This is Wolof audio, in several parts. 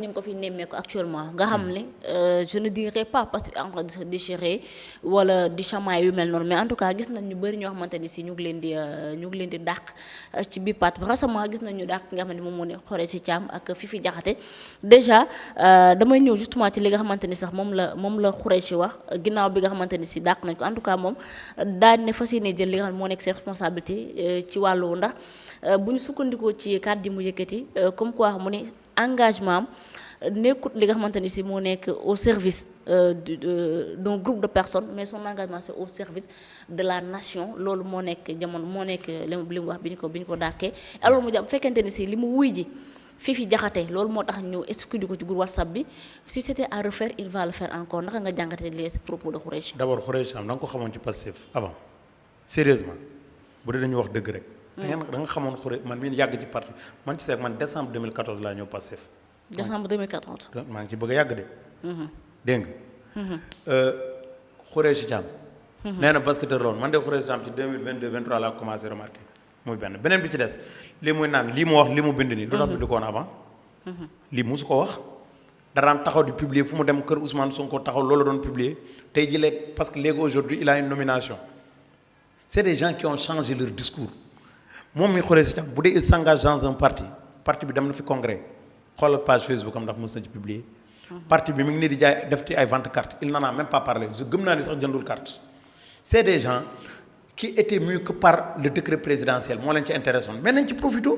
ñu ngi ko fi nemmeeku actuellement nga xam ne je ne dirais pas parce que en train de se déchirer wala di chamaay yu mel noonu mais en tout cas gis nañ ñu bëri ñoo xamante ni si ñu ngi leen di dàq ci biir parti bi récemment gis nañ ñu dàq nga xam ne moom moo ne Khoureyssi Thiam ak Fifi Diakhaté déjà damay ñëw justement ci li nga xamante ni sax moom la Khoureyssi wax ginnaaw bi nga xamante ni si dàq nañ ko en tout cas moom daañu ne fas yéene jël li nga xam ne moo nekk seen responsabilité ci wàllu ndax bu ñu sukkandikoo ci kàddu yi mu yëkkati comme quoi mu ne engagement am nekkut li nga xamante ni si moo nekk au service d'un groupe de personnes mais son engagement c'est au service de la nation loolu moo nekk jamono moo nekk li mu wax bi ñu ko dàkkee alors mu jàpp bu fekkente ni si li mu wuy ji Fifi Diakhaté loolu moo tax ñu exclu ko ci groupe WhatsApp bi si c'était à refaire il va le faire encore naka nga jàngatee les propos de Khoureyssi. d'abord Khoureyssi am da nga ko xamoon ci Pastef avant sérieusement bu dee dañuy wax dëgg rek. da nga xamoon Khoureyssi man mii yàgg ci parti man ci seeg man décembre 2014 laa ñëw Pastef. décembre 2014. maa ngi ci bëgg a yàgg de. dégg nga. Khoureyssi Thiam. nee na basketteur loolu man de Khoureyssi Thiam ci 2022 23 laa commencé remarqué muy beneen bi ci des lii muy naan lii mu wax li mu bind nii. du tax bind ko woon avant. lii musu ko wax. daraan taxaw di publier fu mu dem kër Ousmane Sonko taxaw loolu doon publier tey jii parce que léegi aujourd'hui il a une nomination c'est des gens qui ont changé leur discours. moom mi Khoureyssi Thiam bu dee il s'engage dans un parti bi dem na fi congrès xoolal page Facebook am ndax mës na ci publier. parti bi mi ngi nii di jaay def ci ay vente carte il n'en a même pas parlé je gëm naa ni sax jëndul carte. c'est des gens qui étaient mieux que par le décret présidentiel moo leen ci intéressant mais nañ ci profité.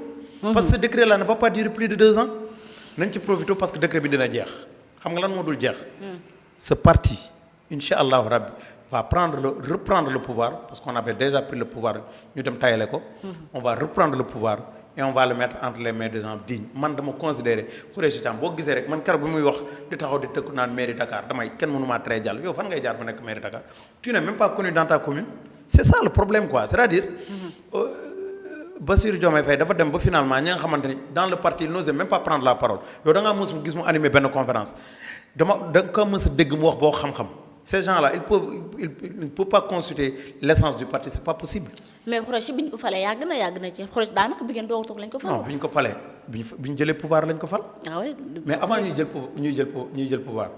parce que ce décret là ne va pas durer plus de 2 ans. nañ ci profité parce que décret bi dina jeex xam nga lan moo dul jeex. ce parti incha allahu rabbi va reprendre le pouvoir parce qu'on avait déjà pris le pouvoir ñu dem tayale ko. on va reprendre le pouvoir et on va le mettre entre les mains des gens dignes man dama considérer Khoureyssi Thiam boo gisee rek man keroog bi muy wax di taxaw di tëkku naan mairie Dakar damay kenn mënu maa tere jàll yow fan ngay jaar ba nekk mairie Dakar tu n'es même pas connu dans ta commune c'est ça le problème quoi c'est-à-dire. Bassirou Diomaye Faye dafa dem ba finalement ñi nga xamante ni dans le parti il n'osait même pas prendre la parole yow da ngaa mës mu gis mu animé benn conférence da nga ko mës a dégg mu wax boo xam-xam ces gens-là ils peuvent pas consulter l'essence du parti c'est pas possible. mais Khoureyssi bi ñu ko falee yàgg na ci Khoureyssi daanaka bi ngeen doog a toog lañ ko fal. non bi ñu ko falee bi ñu jëlee pouvoir lañ ko fal. ah oui mais avant ñuy jël pouvoir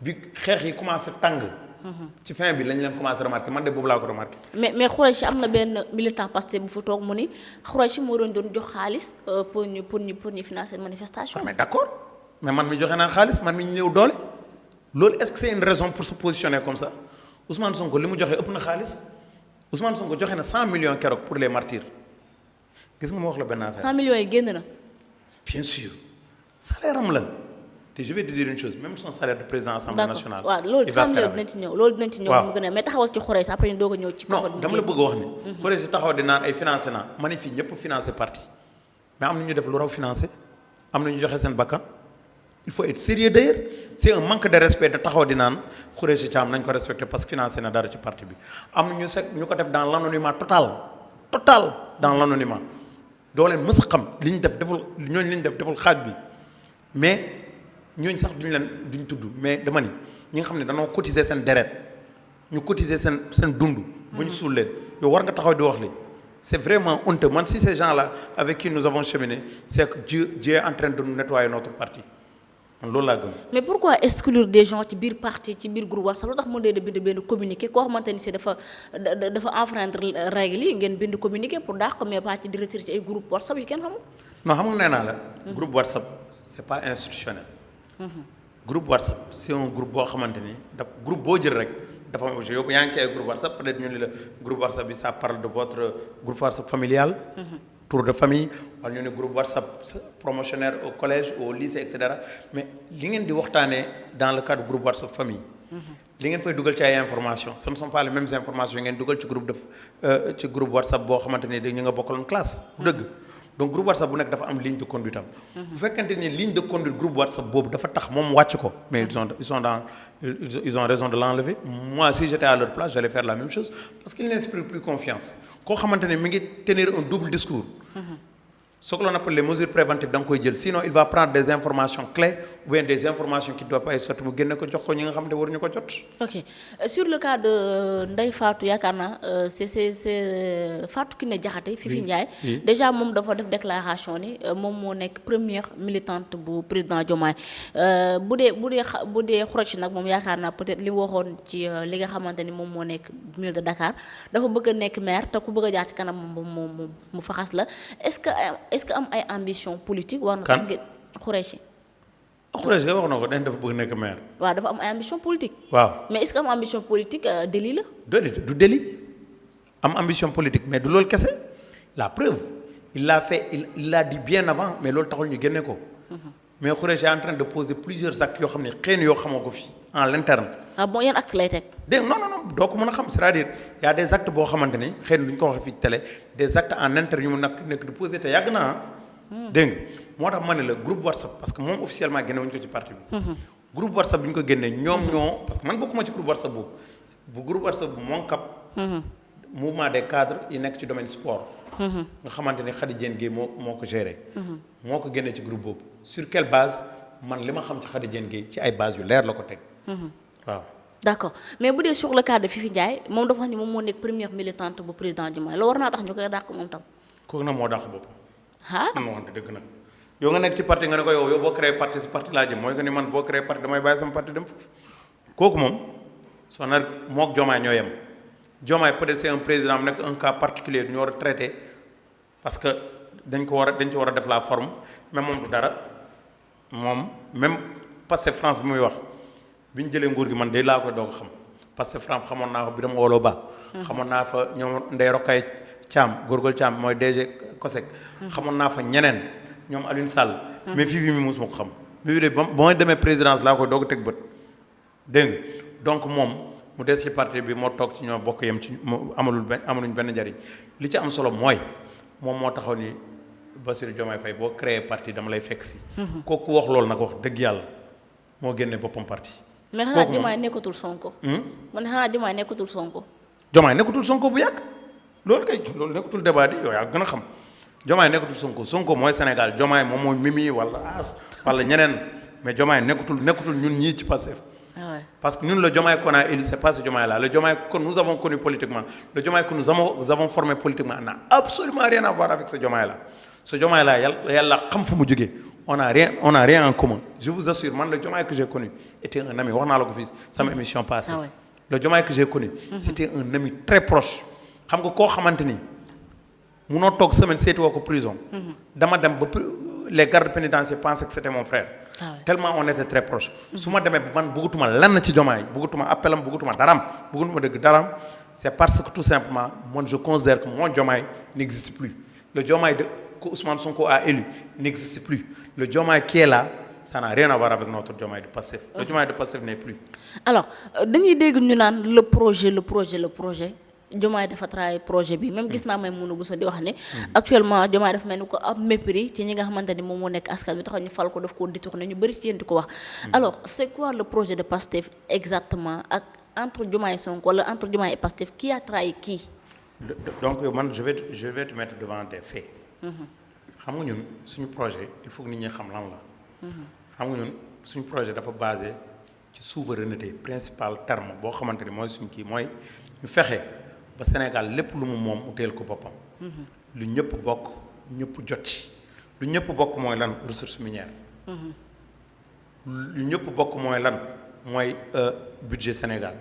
bi xeex yi commencé tàng. ci fin bi lañ leen commencé remarqué man de boobu laa ko remarqué. mais Khoureyssi am na benn militant Pastef bu fa toog mu ni Khoureyssi moo doon jox xaalis pour ñu financer manifestation. mais d'accord mais man mi joxe naa xaalis man mi ñu ñëw doole loolu est-ce que c'est une raison pour se positionner comme ça Ousmane Sonko li mu joxe ëpp na xaalis Ousmane Sonko joxe na 100 millions keroog pour les martyrs gis nga ma wax la benn affaire. 100 millions yi génn na. bien sûr salaire am la. te je vais te dire une chose même son salaire de président assemblée nationale. waaw loolu 100 millions dinañ ci ñëw loolu dinañ ci ñëw. waaw mu gën a mais taxawal ci Khoureyssi après ñu doog a ñëw ci. non dama la bëgg a wax ni. Khoureyssi taxaw di naan ay financé naa ma ne fii ñëpp financé parti mais am na ñu def lu raw financé am na ñu joxe seen bakkan il faut être sérieux d'ailleurs c'est un manque de respect de taxaw di naan Khoureyssi Thiam nañ ko respecté parce que financé na dara ci parti bi am na ñu ko def dans l'anonymat total dans l'anonymat doo leen mës a xam li ñu def deful xaaj bi mais. ñooñu sax duñ tudd mais dama ni ñi nga xam ne dañoo cotiser seen deret ñu cotiser seen dund. bu ñu suul leen yow war nga taxaw di wax li c'est vraiment honteux man si ces gens-là avec qui nous avons cheminé c'est que Dieu est en train de nous nettoyer notre parti man loolu laa gëm. mais pourquoi exclure des gens ci biir parti ci biir groupe WhatsApp lu tax mu dee bind benn communiqué koo xamante ni si dafa enfreindre règles yi ngeen bind communiqué pour dàq ko mais pas ci di retirer ci ay groupe WhatsApp yi kenn xamul. non xam nga nee naa la. groupe WhatsApp c'est pas institutionnel. groupe WhatsApp c'est un groupe boo xamante ni groupe boo jël rek dafa am objet yow yaa ngi ci ay groupe WhatsApp peut-être ñu ne la groupe WhatsApp bi ça parle de votre groupe WhatsApp familial. tour de famille wala ñu ne groupe WhatsApp promotionnaire au collège au lycée et cetera mais li ngeen di waxtaanee dans le cadre groupe WhatsApp famille. li ngeen fay dugal ci ay informations ce ne sont pas les mêmes informations ngeen dugal ci groupe WhatsApp boo xamante ni dañu nga bokkaloon classe bu dëgg. donc groupe WhatsApp bu nekk dafa am ligne de conduite am. bu fekkente ni ligne de conduite groupe WhatsApp boobu dafa tax moom wàcc ko mais ils ont raison de l'enlever moi si j'étais à leur place j'allais faire la même chose parce qu'ils n'inspirent plus confiance koo xamante ne mi ngi tenir un double discours. ce que l'on appelle les mesures préventives da nga koy jël sinon il va prendre des informations clés ou bien des informations qui doivent pas être sorties mu génne ko jox ko ñi nga xam ne waruñu ko jot. ok sur le cas de Ndeye Fatou yaakaar naa c'est Fatou Kiné Diakhaté Fifi Ndiaye déjà moom dafa def déclaration ni moom moo nekk première militante bu président Diomaye bu dee Khoureyssi nag moom yaakaar naa peut-être li waxoon ci li nga xamante ni moom moo nekk ville de Dakar dafa bëgg a nekk maire te ku bëgg a jaar ci kanam moom mu faxas la est-ce que am ay ambition politique war na tax ngeen Khoureyssi nga wax na ko dañ dafa bëgg nekk maire. waaw dafa am ay ambition politique. waaw mais est-ce que am ambition politique délit la. du délit am ambition politique mais du loolu kese la preuve il l'a fait il l'a dit bien avant mais loolu taxul ñu génne ko. mais Khoureyssi est en train de poser plusieurs actes yoo xam ne xëy na yoo xamoo ko fii en l'interne. ah bon yan actes lay teg. dégg non doo ko mën a xam c'est-à-dire y a des actes boo xamante ni xëy na du ñu ko waxee fii télé des actes en interne yu mu nekk di poser te yàgg naa dégg nga moo tax ma ne la groupe WhatsApp parce que moom officiellement génne wuñu ko ci parti bi. groupe WhatsApp bi ñu ko génnee ñoom ñoo parce que man bokkuma ci groupe WhatsApp boobu bu groupe WhatsApp bu Moncap. mouvement des cadres yi nekk ci domaine sport. nga xamante ni Khady Diène Gaye moo ko géré. moo ko génnee ci groupe boobu sur quelle base man li ma xam ci Khady Diène Gaye ci ay base yu leer la ko teg. waaw. d'accord mais bu dee sur le cas de Fifi Ndiaye moom dafa wax ni moom moo nekk première militante bu président Diomaye la war naa tax ñu koy dàq moom tam. kooku nag moo dàq boppam. ah man ma waxante dëgg nag yow nga nekk ci parti nga ne ko yow boo créé parti si parti laa jëm mooy que ni man boo créé parti damay bàyyi sama parti dem foofu kooku moom soo nar mook Diomaye ñoo yem Diomaye peut-être c'est un président mu nekk un cas particulier du ñu war a traité parce que dañ ci war a def la forme mais moom du dara moom même Pastef France bi muy wax bi ñu jëlee nguur gi man de laa koy doog a xam Pastef France xamoon naa ko Birame Wolo Ba. xamoon naa fa ñoom Ndeye Rokhaya Thiam Gorgol Thiam mooy DG COSEC. xamoon naa fa ñeneen ñoom Alioune Sall. mais fii mi mosuma ko xam. fii de ba ma demee présidence laa koy doog a teg bët dégg nga donc moom mu des ci parti bi moo toog ci ñoo bokk yem ci amaluñ benn njariñ li ci am solo mooy moom moo taxaw ni Bassirou Diomaye Faye boo créé parti dama lay fekk si. kooku wax loolu nag wax dëgg yàlla moo génne boppam parti. mais xanaa Diomaye nekkatul Sonko. man xanaa Diomaye nekkatul Sonko. Diomaye nekkatul Sonko bu yàgg loolu kay loolu nekkatul débat di yow yaa gën a xam Diomaye nekkatul Sonko mooy Sénégal Diomaye moom mooy Mimi wala As wala ñeneen mais Diomaye nekkatul ñun ñii ci Pastef. Parce que ñun le Diomaye qu'on a élu c'est pas ce Diomaye là le Diomaye que nous avons connu politiquement le Diomaye que nous avons formé politiquement n'a absolument rien à voir avec ce Diomaye là ce Diomaye là yàlla xam fu mu jógee. on a rien en commun je vous assure man le Diomaye que j'ai connu était un ami wax naa la ko fii sama émission passée. le Diomaye que j'ai connu. c'était un ami très proche. xam nga koo xamante ni munoo toog semaine seeti woo ko prison. dama dem ba les gardes pénitentiaires pensaient que c'était mon frère. tellement on était très proches. su ma demee man bëggatuma lenn ci Diomaye bëggatuma appelam bëggatuma daram bëggatuma dëgg daram c'est parce que tout simplement moi je considère que mon Diomaye n'existe plus le Diomaye que Ousmane Sonko a élu n'existe plus. Le Diomaye qui est là, ça n'a rien à voir avec notre Diomaye de Pastef. Le Diomaye de Pastef n'est plus. Alors, dañuy dégg ñu naan le projet Diomaye dafa travailler projet bi même gis naa may mënu bu sa di wax ne actuellement Diomaye dafa mel ni ko ab mépris ci ñi nga xamante ni moom moo nekk askan bi tax ñu fal ko daf koo détourné ñu bëri ci yéen di ko wax. Alors c'est quoi le projet de Pastef exactement ak entre Diomaye Sonko wala entre Diomaye et Pastef qui a trahi qui? Donc man je vais te mettre devant des faits. xam nga ñun suñu projet il faut que nit ñi xam lan la. xam nga ñun suñu projet dafa basé ci souveraineté principal terme boo xamante ni mooy suñu kii mooy ñu fexe ba Sénégal lépp lu mu moom mu teel ko boppam. lu ñëpp bokk ñëpp jot ci lu ñëpp bokk mooy lan ressource minière. lu ñëpp bokk mooy lan mooy budget Sénégal.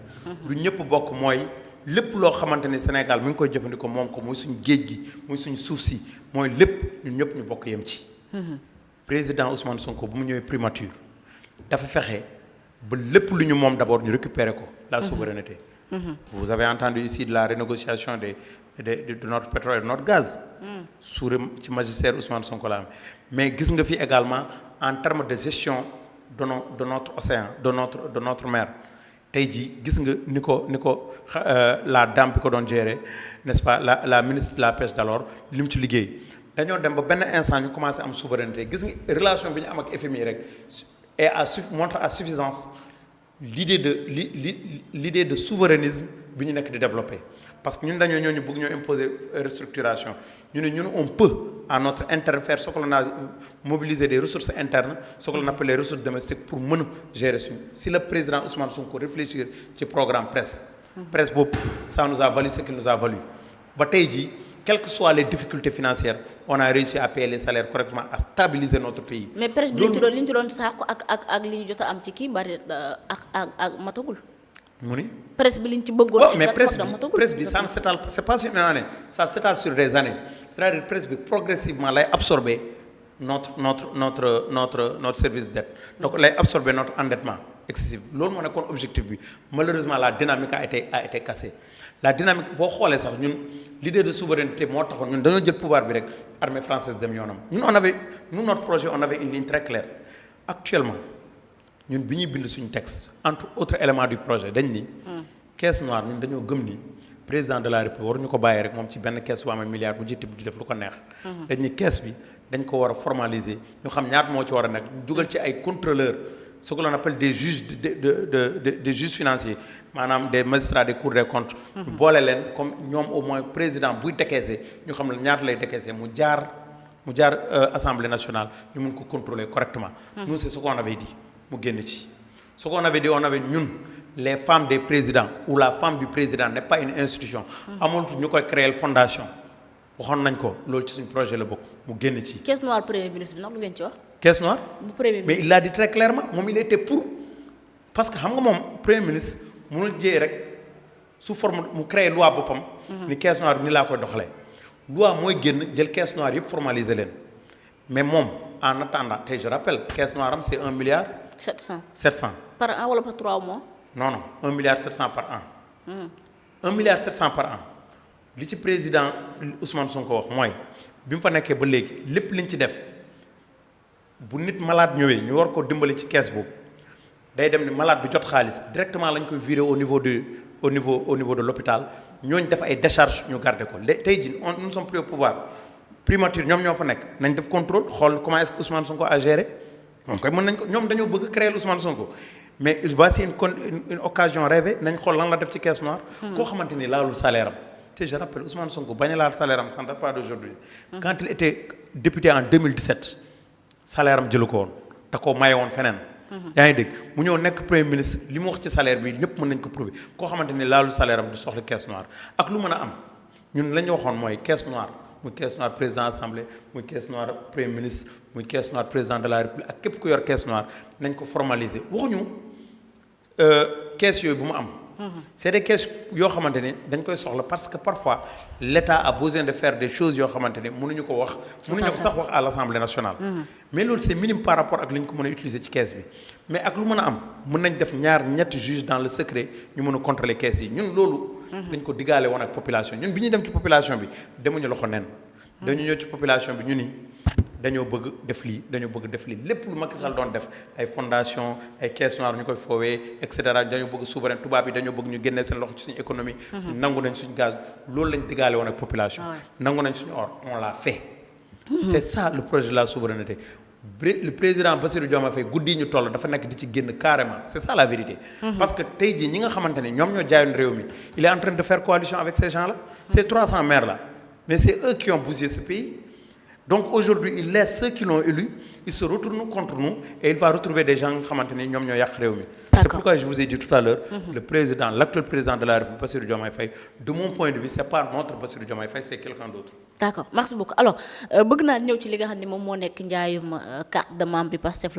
lu ñëpp bokk mooy lépp loo xamante ni Sénégal mi ngi koy jëfandikoo moom ko muy suñu géej gi muy suñu suuf si mooy lépp ñun ñëpp ñu bokk yem ci. président Ousmane Sonko bu mu ñëwee primature dafa fexe ba lépp lu ñu moom d'abord ñu récupérer ko la souveraineté. Vous avez entendu ici de la renégociation de notre pétrole et de notre gaz. sous ci magistère Ousmane Sonko la am mais gis nga fi également en termes de gestion de notre océan de notre mer. tey jii gis nga ni ko la dame bi ko doon gérer n'est-ce pas la ministre de la pêche d'alors li mu ci liggéey dañoo dem ba benn instant ñu commencé am souveraineté gis nga relation bi ñu am ak FMI rek et montre à suffisance l'idée de souverainisme bi ñu nekk di développer parce que ñun dañoo ñoo ñu bëgg ñoo imposer restructuration ñu ne ñun on peut à notre interne faire ce que l'on a mobiliser des ressources internes ce que l'on appelle les ressources domestiques pour mën a gérer suñu si le président Ousmane Sonko réfléchir ci programme presse boobu ça nous a valu ce qu'il nous a valu ba tey jii quelles que soient les difficultés financières on a réussi à payer les salaires correctement à stabiliser notre pays. mais presse bi li ñu ci doon saako ak li ñu jot a am ci kii bari ak matagul. mu ni presse bi li ñu ci bëggoon. mais presse bi ça ne s'étale c'est pas sur une année ça s'étale sur des années c'est-à-dire presse bi progressivement lay absorber notre service de dette donc lay absorber notre endettement excessif loolu moo nekkoon objectif bi malheureusement la dynamique a été cassée la dynamique boo xoolee sax ñun l'idée de souveraineté moo taxoon ñun dañoo jël pouvoir bi rek armée française dem yoonam ñun notre projet on avait une ligne très claire actuellement ñun bi ñuy bind suñu texte entre autres éléments du projet dañ ni caisse noire ñun dañoo gëm ni président de la république waruñu ko bàyyi rek moom ci benn caisse bu amee milliard bu jiite bi di def lu ko neex dañ ni caisse bi dañ ko war a formaliser ñu xam ñaata moo ci war a nekk ñu dugal ci ay contrôleurs ce que l'on appelle des juges des juges financiers maanaam des magistrats des cours des comptes ñu boole leen comme ñoom au moins président buy décaisser ñu xam la ñaata lay décaisser mu jaar assemblée nationale ñu mun ko contrôler correctement nous c'est ce qu'on avait dit mu génn ci ce qu'on avait dit on avait ñun les femmes des présidents ou la femme du président n'est pas une institution amul ñu koy créer fondation waxoon nañ ko loolu ci suñu projet la bokk mu génn ci caisse noire premier ministre bi nag lu ngeen ci wax caisse noire bu premier ministre mais il l'a dit très clairement moom il était pour parce que xam nga moom premier ministre mënul jëyee rek sous forme mu créer loi boppam ni caisse noire bi ni laa koy doxalee loi mooy génn jël caisse noire yëpp formaliser leen mais moom en attendant tey je rappelle caisse noire am c'est 1 milliard 700 par an wala par 3 mois non 1 milliard 700 par an 1 milliard 700 par an li ci président Ousmane Sonko wax mooy bi mu fa nekkee ba léegi lépp liñ ci def bu nit malade ñëwee ñu war ko dimbali ci caisse boobu day dem ni malade du jot xaalis directement lañ koy virer au niveau de l'hôpital ñooñu def ay décharge ñu garder ko tey jii nous sommes plus au pouvoir primature ñoom ñoo fa nekk nañ def contrôle xool comment est-ce que Ousmane Sonko a géré moom koy mën nañ ko ñoom dañoo bëgg créer Ousmane Sonko mais voici une occasion rêvée nañ xool lan la def ci caisse noire koo xamante ni laalul salaire am te je rappelle Ousmane Sonko bañ a laal salaire am ça ne date pas d'aujourd'hui quand il était député en 2017 salaire am jëlu ko woon da koo maye woon feneen yaa ngi dégg mu ñëw nekk premier ministre li mu wax ci salaire bi ñëpp mën nañ ko prouver koo xamante ni laalul salaire am du soxla caisse noire ak lu mën a am ñun la ñu waxoon mooy caisse noire muy caisse noire président assemblée muy caisse noire premier ministre muy caisse noire président de la république ak képp ku yor caisse noire nañ ko formaliser waxuñu caisse yooyu bu mu am c'est des caisses yoo xamante ni dañ koy soxla parce que parfois l'État a besoin de faire des choses yoo xamante ni mënuñu ko wax mënuñu ko sax wax à l'Assemblée nationale mais loolu c'est minime par rapport ak li ñu ko mën a utiliser ci caisse bi mais ak lu mën a am mën nañ def ñetti juge dans le secret ñu mën a contrôler caisse yi ñun loolu dañ ko diggaale woon ak population ñun bi ñuy dem ci population bi demuñu loxo nen dañu ñëw ci population bi ñu ni dañoo bëgg def lii lépp lu Macky Sall doon def ay fondation ay caisse noire ñu koy foowee et cetera dañoo bëgg souverain tubaab yi dañoo bëgg ñu génnee seen loxo ci suñu économie nangu nañ suñu gaz loolu lañ diggaale woon ak population nangu nañ suñu or on l'a fait c'est ça le projet de la souveraineté le président Bassirou Diomaye Faye guddi ñu toll dafa nekk di ci génn carrément c'est ça la vérité parce que tey jii ñi nga xamante ne ñoom ñoo jaayoon réew mi il est en train de faire coalition avec ces gens là ces 300 maires là mais c'est eux qui ont bousillé ce pays. Donc aujourd'hui, il laisse ceux qui l'ont élu, ils se retournent contre nous et il va retrouver des gens qui ont été. C'est pourquoi je vous ai dit tout à l'heure, l'actuel président de la République, Bassirou Diomaye Faye, de mon point de vue, c'est pas notre Bassirou Diomaye Faye, c'est quelqu'un d'autre. D'accord, merci beaucoup. Alors, bëgg naa ñëw ci li nga xam ne moom moo nekk njaayum carte de membre bi Pastef